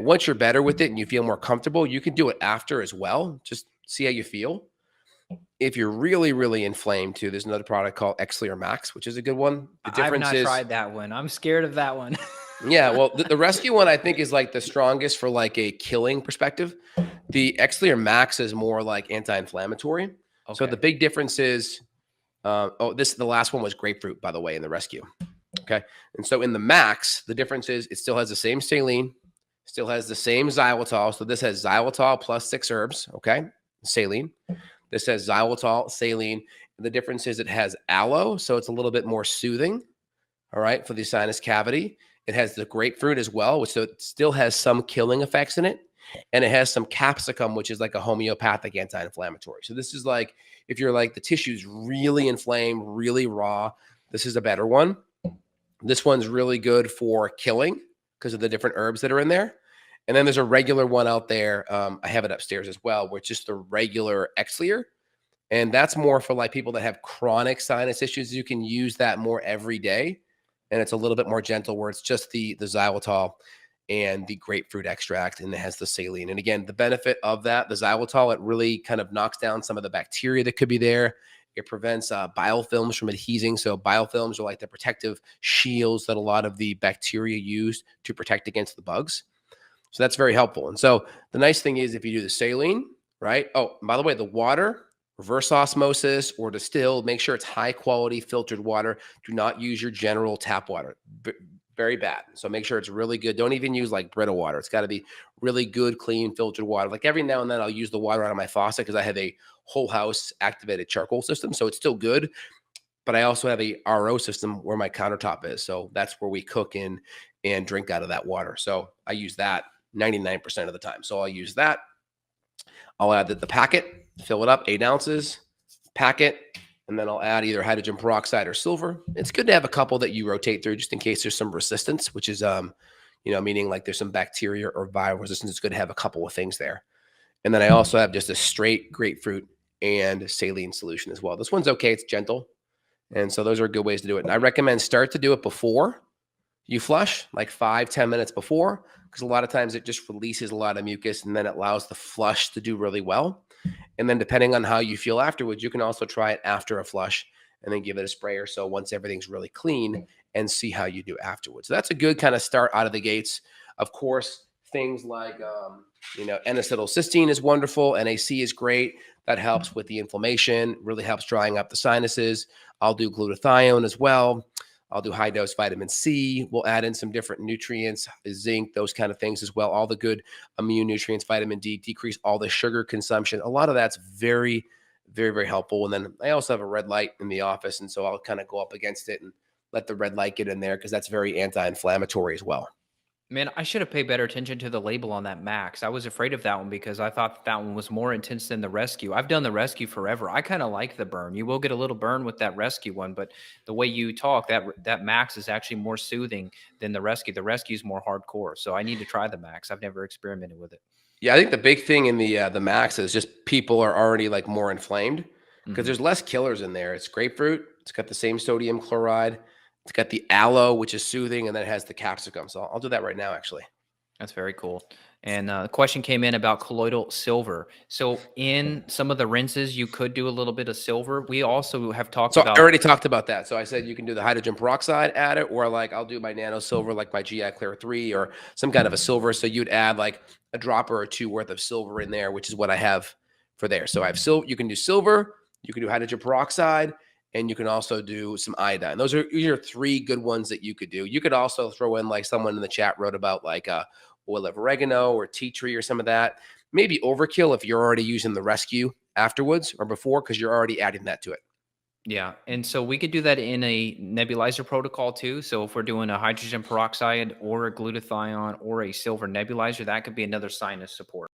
Once you're better with it and you feel more comfortable, you can do it after as well. Just see how you feel. If you're really, really inflamed too, there's another product called Xlear Max, which is a good one. The I've difference not is, tried that one. I'm scared of that one. yeah, well, the rescue one I think is like the strongest for like a killing perspective. The Xlear Max is more like anti-inflammatory. So the Okay. big difference is, the last one was grapefruit, by the way, in the rescue. Okay, and so in the Max, the difference is it still has the same saline, still has the same xylitol. So this has xylitol plus 6 herbs. Okay, saline. This has xylitol, saline. The difference is it has aloe, so it's a little bit more soothing. All right, for the sinus cavity. It has the grapefruit as well, which so it still has some killing effects in it. And it has some capsicum, which is like a homeopathic anti-inflammatory. So this is like, if you're like the tissue's really inflamed, really raw, this is a better one. This one's really good for killing because of the different herbs that are in there. And then there's a regular one out there. I have it upstairs as well, which is the regular Xlear. And that's more for like people that have chronic sinus issues. You can use that more every day. And it's a little bit more gentle where it's just the xylitol and the grapefruit extract, and it has the saline. And again, the benefit of that, the xylitol, it really kind of knocks down some of the bacteria that could be there. It prevents biofilms from adhesing. So biofilms are like the protective shields that a lot of the bacteria use to protect against the bugs. So that's very helpful. And so the nice thing is if you do the saline, right? Oh, by the way, the water, reverse osmosis or distilled, make sure it's high quality filtered water. Do not use your general tap water. Very bad. So make sure it's really good. Don't even use like Brita water. It's got to be really good, clean, filtered water. Like every now and then I'll use the water out of my faucet because I have a whole house activated charcoal system. So it's still good. But I also have a RO system where my countertop is. So that's where we cook in and drink out of that water. So I use that 99% of the time. So I'll use that. I'll add the packet, fill it up, 8 ounces, packet, and then I'll add either hydrogen peroxide or silver. It's good to have a couple that you rotate through just in case there's some resistance, which is, meaning like there's some bacteria or viral resistance. It's good to have a couple of things there. And then I also have just a straight grapefruit and saline solution as well. This one's okay. It's gentle. And so those are good ways to do it. And I recommend start to do it before you flush, like 5-10 minutes before, because a lot of times it just releases a lot of mucus and then it allows the flush to do really well. And then depending on how you feel afterwards, you can also try it after a flush and then give it a spray or so once everything's really clean and see how you do afterwards. So that's a good kind of start out of the gates. Of course, things like, N-acetylcysteine is wonderful. NAC is great. That helps with the inflammation, really helps drying up the sinuses. I'll do glutathione as well. I'll do high dose vitamin C. We'll add in some different nutrients, zinc, those kind of things as well. All the good immune nutrients, vitamin D, decrease all the sugar consumption. A lot of that's very, very, very helpful. And then I also have a red light in the office. And so I'll kind of go up against it and let the red light get in there because that's very anti-inflammatory as well. Man, I should have paid better attention to the label on that Max. I was afraid of that one because I thought that one was more intense than the rescue. I've done the rescue forever. I kind of like the burn. You will get a little burn with that rescue one, but the way you talk, that Max is actually more soothing than the rescue. The rescue is more hardcore. So I need to try the Max. I've never experimented with it. Yeah, I think the big thing in the Max is just people are already like more inflamed because there's less killers in there. It's grapefruit. It's got the same sodium chloride. It's got the aloe, which is soothing, and then it has the capsicum. So I'll do that right now, actually. That's very cool. And a question came in about colloidal silver. So in some of the rinses, you could do a little bit of silver. We also have talked So I about. already talked about that. So I said you can do the hydrogen peroxide, add it, or like I'll do my nano silver, like my GI Clear 3 or some kind of a silver. So you'd add like a dropper or two worth of silver in there, which is what I have for there. So I have silver. You can do silver, you can do hydrogen peroxide, and you can also do some iodine. Those are 3 good ones that you could do. You could also throw in, like someone in the chat wrote about, like oil of oregano or tea tree or some of that. Maybe overkill if you're already using the rescue afterwards or before, because you're already adding that to it. Yeah. And so we could do that in a nebulizer protocol too. So if we're doing a hydrogen peroxide or a glutathione or a silver nebulizer, that could be another sinus support.